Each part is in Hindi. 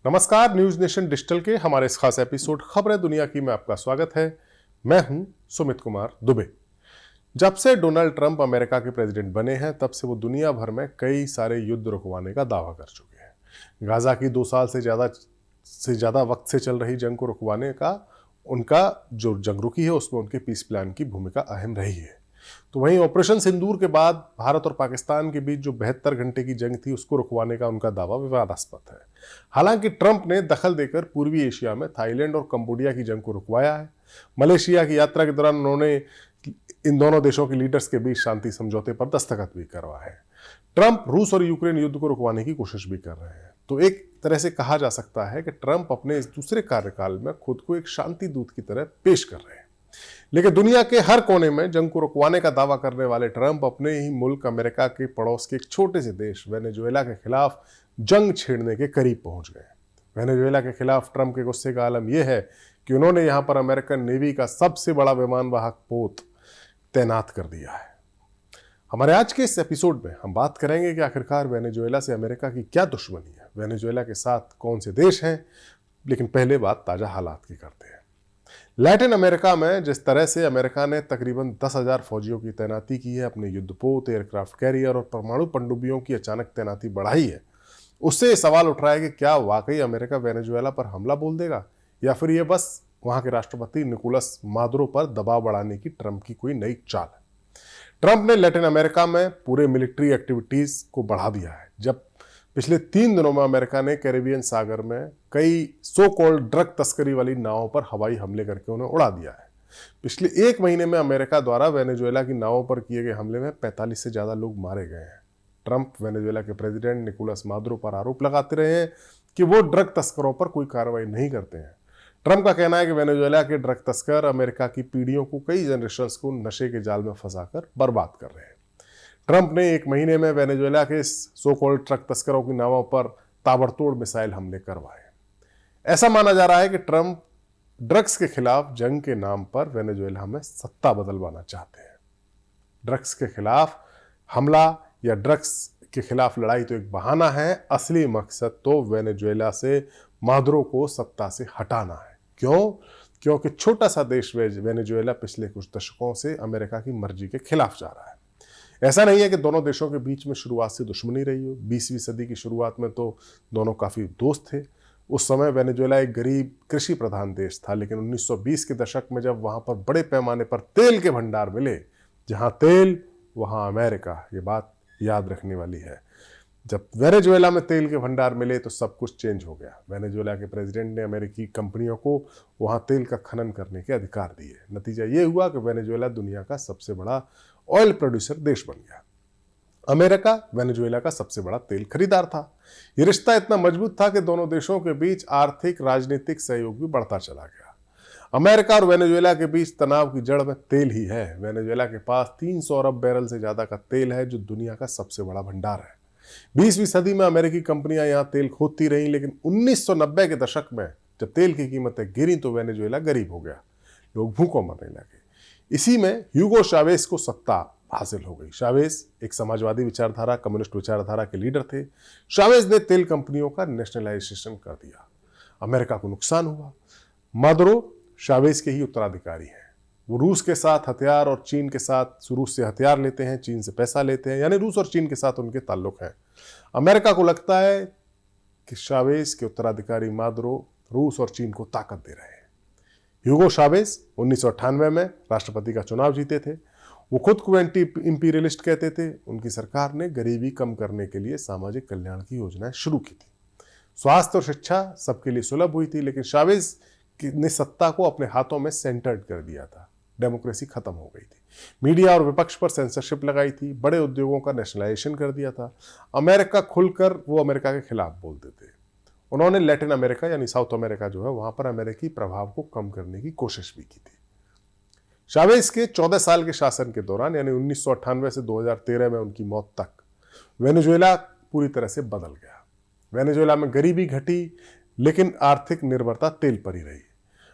नमस्कार, न्यूज नेशन डिजिटल के हमारे इस खास एपिसोड खबरें दुनिया की में आपका स्वागत है। मैं हूं सुमित कुमार दुबे। जब से डोनाल्ड ट्रंप अमेरिका के प्रेसिडेंट बने हैं तब से वो दुनिया भर में कई सारे युद्ध रुकवाने का दावा कर चुके हैं। गाजा की 2 साल से ज्यादा वक्त से चल रही जंग को रुकवाने का उनका जो जंग रुकी है उसमें उनके पीस प्लान की भूमिका अहम रही है। तो वहीं ऑपरेशन सिंदूर के बाद भारत और पाकिस्तान के बीच जो 72 घंटे की जंग थी उसको रुकवाने का उनका दावा विवादास्पद है। हालांकि ट्रंप ने दखल देकर पूर्वी एशिया में थाईलैंड और कंबोडिया की जंग को रुकवाया है। मलेशिया की यात्रा के दौरान उन्होंने इन दोनों देशों के लीडर्स के बीच शांति समझौते पर दस्तखत भी करवाए हैं। ट्रंप रूस और यूक्रेन युद्ध को रुकवाने की कोशिश भी कर रहे हैं। तो एक तरह से कहा जा सकता है कि ट्रंप अपने इस दूसरे कार्यकाल में खुद को एक शांति दूत की तरह पेश कर रहे हैं। लेकिन दुनिया के हर कोने में जंग को रुकवाने का दावा करने वाले ट्रंप अपने ही मुल्क अमेरिका के पड़ोस के एक छोटे से देश वेनेजुएला के खिलाफ जंग छेड़ने के करीब पहुंच गए। वेनेजुएला के खिलाफ ट्रंप के गुस्से का आलम यह है कि उन्होंने यहां पर अमेरिकन नेवी का सबसे बड़ा विमान वाहक पोत तैनात कर दिया है। हमारे आज के इस एपिसोड में हम बात करेंगे कि आखिरकार वेनेजुएला से अमेरिका की क्या दुश्मनी है, वेनेजुएला के साथ कौन से देश हैं। लेकिन पहले बात ताजा हालात की करते हैं। लैटिन अमेरिका में जिस तरह से अमेरिका ने तकरीबन 10,000 फौजियों की तैनाती की है, अपने युद्धपोत, एयरक्राफ्ट कैरियर और परमाणु पनडुब्बियों की अचानक तैनाती बढ़ाई है, उससे सवाल उठ रहा है कि क्या वाकई अमेरिका वेनेजुएला पर हमला बोल देगा या फिर यह बस वहां के राष्ट्रपति निकोलस मादुरो पर दबाव बढ़ाने की ट्रंप की कोई नई चाल है। ट्रंप ने लैटिन अमेरिका में पूरे मिलिट्री एक्टिविटीज को बढ़ा दिया है। जब पिछले 3 दिनों में अमेरिका ने कैरेबियन सागर में कई सो कॉल्ड ड्रग तस्करी वाली नावों पर हवाई हमले करके उन्हें उड़ा दिया है। पिछले 1 महीने में अमेरिका द्वारा वेनेजुएला की नावों पर किए गए हमले में 45 से ज्यादा लोग मारे गए हैं। ट्रंप वेनेजुएला के प्रेसिडेंट निकोलस मादुरो पर आरोप लगाते रहे हैं कि वो ड्रग तस्करों पर कोई कार्रवाई नहीं करते हैं। ट्रंप का कहना है कि वेनेजुएला के ड्रग तस्कर अमेरिका की पीढ़ियों को, कई जनरेशंस को नशे के जाल में फंसाकर बर्बाद कर रहे हैं। ट्रंप ने 1 महीने में वेनेजुएला के सो कॉल्ड ट्रक तस्करों की नावों पर ताबड़तोड़ मिसाइल हमले करवाए। ऐसा माना जा रहा है कि ट्रंप ड्रग्स के खिलाफ जंग के नाम पर वेनेजुएला में सत्ता बदलवाना चाहते हैं। ड्रग्स के खिलाफ हमला या ड्रग्स के खिलाफ लड़ाई तो एक बहाना है, असली मकसद तो वेनेजुएला से मादुरो को सत्ता से हटाना है। क्यों? क्योंकि छोटा सा देश वेनेजुएला पिछले कुछ दशकों से अमेरिका की मर्जी के खिलाफ जा रहा है। ऐसा नहीं है कि दोनों देशों के बीच में शुरुआत से दुश्मनी रही हो। 20वीं सदी की शुरुआत में तो दोनों काफी दोस्त थे। उस समय वेनेजुएला एक गरीब कृषि प्रधान देश था, लेकिन 1920 के दशक में जब वहां पर बड़े पैमाने पर तेल के भंडार मिले, जहां तेल वहां अमेरिका, ये बात याद रखने वाली है। जब वेनेजुएला में तेल के भंडार मिले तो सब कुछ चेंज हो गया। वेनेजुएला के प्रेसिडेंट ने अमेरिकी कंपनियों को वहां तेल का खनन करने के अधिकार दिए। नतीजा यह हुआ कि वेनेजुएला दुनिया का सबसे बड़ा ऑयल प्रोड्यूसर देश बन गया। अमेरिका वेनेजुएला का सबसे बड़ा तेल खरीदार था। यह रिश्ता इतना मजबूत था कि दोनों देशों के बीच आर्थिक राजनीतिक सहयोग भी बढ़ता चला गया। अमेरिका और वेनेजुएला के बीच तनाव की जड़ में तेल ही है। वेनेजुएला के पास 300 अरब बैरल से ज्यादा का तेल है, जो दुनिया का सबसे बड़ा भंडार है। 20वीं सदी में अमेरिकी कंपनियां यहां तेल खोदती रहीं, लेकिन 1990 के दशक में जब तेल की कीमतें गिरी तो वेनेजुएला गरीब हो गया, लोग भूखों मरने लगे। इसी में ह्यूगो चावेज को सत्ता हासिल हो गई। चावेज एक समाजवादी विचारधारा, कम्युनिस्ट विचारधारा के लीडर थे। चावेज ने तेल कंपनियों का नेशनलाइजेशन कर दिया। अमेरिका को नुकसान हुआ। मादुरो चावेज के ही उत्तराधिकारी हैं। वो रूस के साथ हथियार और चीन के साथ, रूस से हथियार लेते हैं, चीन से पैसा लेते हैं, यानी रूस और चीन के साथ उनके ताल्लुक हैं। अमेरिका को लगता है कि चावेज के उत्तराधिकारी मादुरो रूस और चीन को ताकत दे रहे हैं। ह्यूगो चावेज 1998 में राष्ट्रपति का चुनाव जीते थे। वो खुद को एंटी इंपीरियलिस्ट कहते थे। उनकी सरकार ने गरीबी कम करने के लिए सामाजिक कल्याण की योजनाएं शुरू की थी। स्वास्थ्य और शिक्षा सबके लिए सुलभ हुई थी, लेकिन चावेज ने सत्ता को अपने हाथों में सेंटर्ड कर दिया था। डेमोक्रेसी खत्म हो गई थी। मीडिया और विपक्ष पर सेंसरशिप लगाई थी। बड़े उद्योगों का नेशनलाइजेशन कर दिया था। अमेरिका खुलकर वो अमेरिका के खिलाफ बोलते थे। उन्होंने लैटिन अमेरिका यानी साउथ अमेरिका जो है वहां पर अमेरिकी प्रभाव को कम करने की कोशिश भी की थी। चावेज के 14 साल के शासन के दौरान यानी 1998 से 2013 में उनकी मौत तक वेनेजुएला पूरी तरह से बदल गया। वेनेजुएला में गरीबी घटी, लेकिन आर्थिक निर्भरता तेल पर ही रही।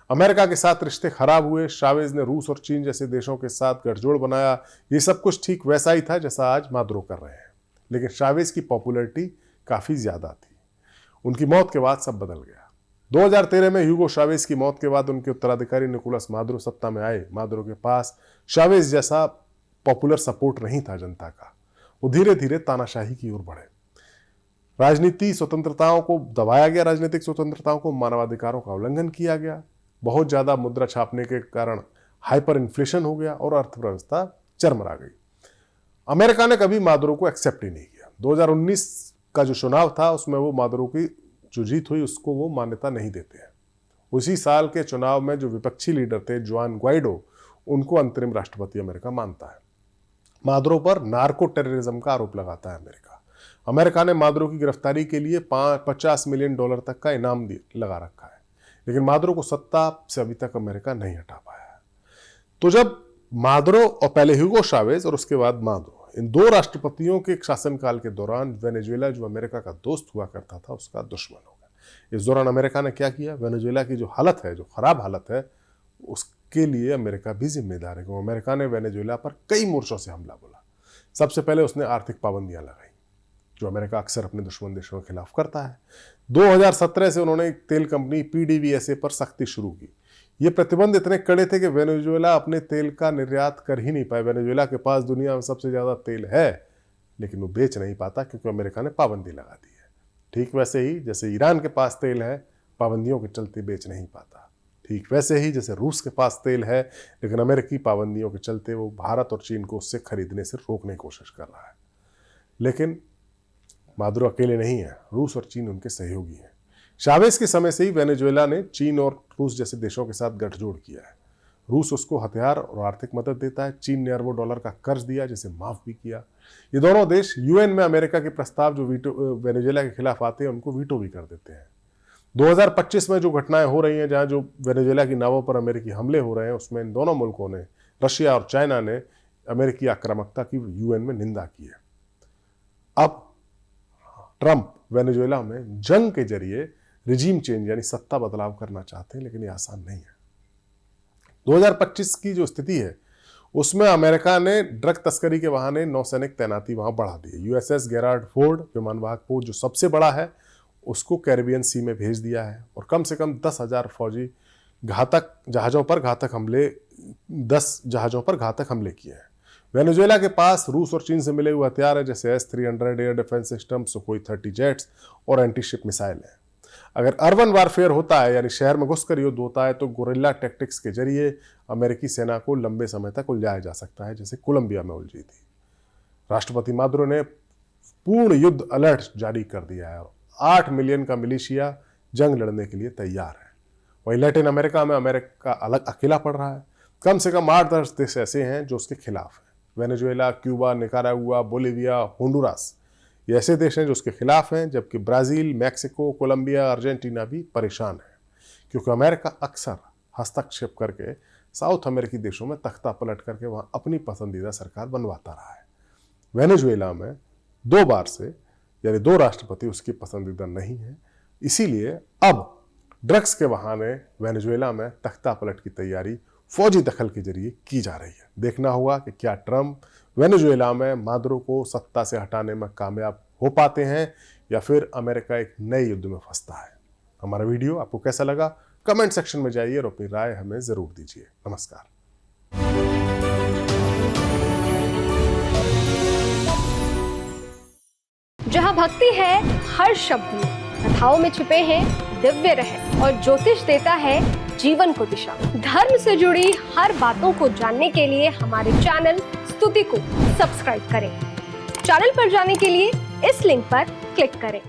अमेरिका के साथ रिश्ते खराब हुए। चावेज ने रूस और चीन जैसे देशों के साथ गठजोड़ बनाया। ये सब कुछ ठीक वैसा ही था जैसा आज मादुरो कर रहे हैं, लेकिन चावेज की पॉपुलैरिटी काफी ज्यादा थी। उनकी मौत के बाद सब बदल गया। 2013 में ह्यूगो चावेज की मौत के बाद उनके उत्तराधिकारी निकोलस मादुरो सत्ता में आए। मादुरो के पास चावेज जैसा पॉपुलर सपोर्ट नहीं था जनता का। वो धीरे धीरे तानाशाही की ओर बढ़े। राजनीति स्वतंत्रताओं को दबाया गया, राजनीतिक स्वतंत्रताओं को, मानवाधिकारों का उल्लंघन किया गया, बहुत ज्यादा मुद्रा छापने के कारण हाइपर इन्फ्लेशन हो गया और अर्थव्यवस्था चरमरा गई। अमेरिका ने कभी मादुरो को एक्सेप्ट ही नहीं किया। 2019 का जो चुनाव था उसमें वो मादुरो की जो जीत हुई उसको वो मान्यता नहीं देते हैं। उसी साल के चुनाव में जो विपक्षी लीडर थे जुआन ग्वाइडो, उनको अंतरिम राष्ट्रपति अमेरिका मानता है। मादुरो पर नार्को टेररिज्म का आरोप लगाता है अमेरिका। अमेरिका ने मादुरो की गिरफ्तारी के लिए $50 मिलियन तक का इनाम लगा रखा है, लेकिन मादुरो को सत्ता से अभी तक अमेरिका नहीं हटा पाया है। तो जब मादुरो और पहले ह्यूगो चावेज और उसके बाद मादुरो, इन दो राष्ट्रपतियों के शासनकाल के दौरान वेनेजुएला जो अमेरिका का दोस्त हुआ करता था उसका दुश्मन हो गया। इस दौरान अमेरिका ने क्या किया? वेनेजुएला की जो हालत है, जो खराब हालत है, उसके लिए अमेरिका भी जिम्मेदार है। अमेरिका ने वेनेजुएला पर कई मोर्चों से हमला बोला। सबसे पहले उसने आर्थिक पाबंदियां लगाई, जो अमेरिका अक्सर अपने दुश्मन देशों के खिलाफ करता है। 2017 से उन्होंने तेल कंपनी PDVSA पर सख्ती शुरू की। ये प्रतिबंध इतने कड़े थे कि वेनेजुएला अपने तेल का निर्यात कर ही नहीं पाए। वेनेजुएला के पास दुनिया में सबसे ज्यादा तेल है, लेकिन वो बेच नहीं पाता क्योंकि अमेरिका ने पाबंदी लगा दी है। ठीक वैसे ही जैसे ईरान के पास तेल है, पाबंदियों के चलते बेच नहीं पाता। ठीक वैसे ही जैसे रूस के पास तेल है, लेकिन अमेरिकी पाबंदियों के चलते वो भारत और चीन को उससे खरीदने से रोकने की कोशिश कर रहा है। लेकिन मादुरो अकेले नहीं है, रूस और चीन उनके सहयोगी हैं। चावेज के समय से ही वेनेजुएला ने चीन और रूस जैसे देशों के साथ गठजोड़ किया है। रूस उसको हथियार और आर्थिक मदद देता है। चीन ने अरबों डॉलर का कर्ज दिया, जिसे माफ भी किया। ये दोनों देश यूएन में अमेरिका के प्रस्ताव जो वेनेजुएला के खिलाफ आते हैं उनको वीटो भी कर देते हैं। 2025 में जो घटनाएं हो रही हैं, जहां जो वेनेजुएला की नावों पर अमेरिकी हमले हो रहे हैं, उसमें इन दोनों मुल्कों ने, रशिया और चाइना ने, अमेरिकी आक्रामकता की यूएन में निंदा की है। अब ट्रंप वेनेजुएला में जंग के जरिए रिजीम चेंज यानी सत्ता बदलाव करना चाहते हैं, लेकिन ये आसान नहीं है। 2025 की जो स्थिति है उसमें अमेरिका ने ड्रग तस्करी के बहाने नौसैनिक तैनाती वहां बढ़ा दी है। USS गेरार्ड फोर्ड विमानवाहक पोत जो सबसे बड़ा है, उसको कैरिबियन सी में भेज दिया है और कम से कम 10,000 फौजी 10 जहाजों पर घातक हमले किए हैं। वेनेजुएला के पास रूस और चीन से मिले हुए हथियार है, जैसे S-300 air defence system, Sukhoi 30 jets और एंटीशिप मिसाइल है। अगर अर्बन वारफेयर होता है, यानी शहर में घुसकर युद्ध होता है, तो गुरिल्ला टैक्टिक्स के जरिए अमेरिकी सेना को लंबे समय तक उलझाया जा सकता है, जैसे कोलंबिया में उलझी थी। राष्ट्रपति मादुरो ने पूर्ण युद्ध अलर्ट जारी कर दिया है और 8 मिलियन का मिलिशिया जंग लड़ने के लिए तैयार है। वहीं लैटिन अमेरिका में अमेरिका अलग अकेला पड़ रहा है। कम से कम 8-10 देश ऐसे हैं जो उसके खिलाफ हैं। Venezuela, Cuba, Nicaragua, Bolivia, Honduras, ये ऐसे देश हैं जो उसके खिलाफ हैं, जबकि ब्राजील, मैक्सिको, कोलंबिया, अर्जेंटीना भी परेशान है, क्योंकि अमेरिका अक्सर हस्तक्षेप करके साउथ अमेरिकी देशों में तख्ता पलट करके वहां अपनी पसंदीदा सरकार बनवाता रहा है। वेनेजुएला में 2 बार से यानी 2 राष्ट्रपति उसकी पसंदीदा नहीं है। इसीलिए अब ड्रग्स के बहाने वेनेजुएला में तख्ता पलट की तैयारी फौजी दखल के जरिए की जा रही है। देखना होगा कि क्या ट्रंप वेनेजुएला में मादुरो को सत्ता से हटाने में कामयाब हो पाते हैं या फिर अमेरिका एक नए युद्ध में फंसता है। हमारा वीडियो आपको कैसा लगा? कमेंट सेक्शन में जाइए और अपनी राय हमें जरूर दीजिए। नमस्कार। जहां भक्ति है हर शब्द में, कथाओं में छुपे हैं दिव्य रहस्य और ज्योतिष देता है जीवन को दिशा। धर्म से जुड़ी हर बातों को जानने के लिए हमारे चैनल स्तुति को सब्सक्राइब करें। चैनल पर जाने के लिए इस लिंक पर क्लिक करें।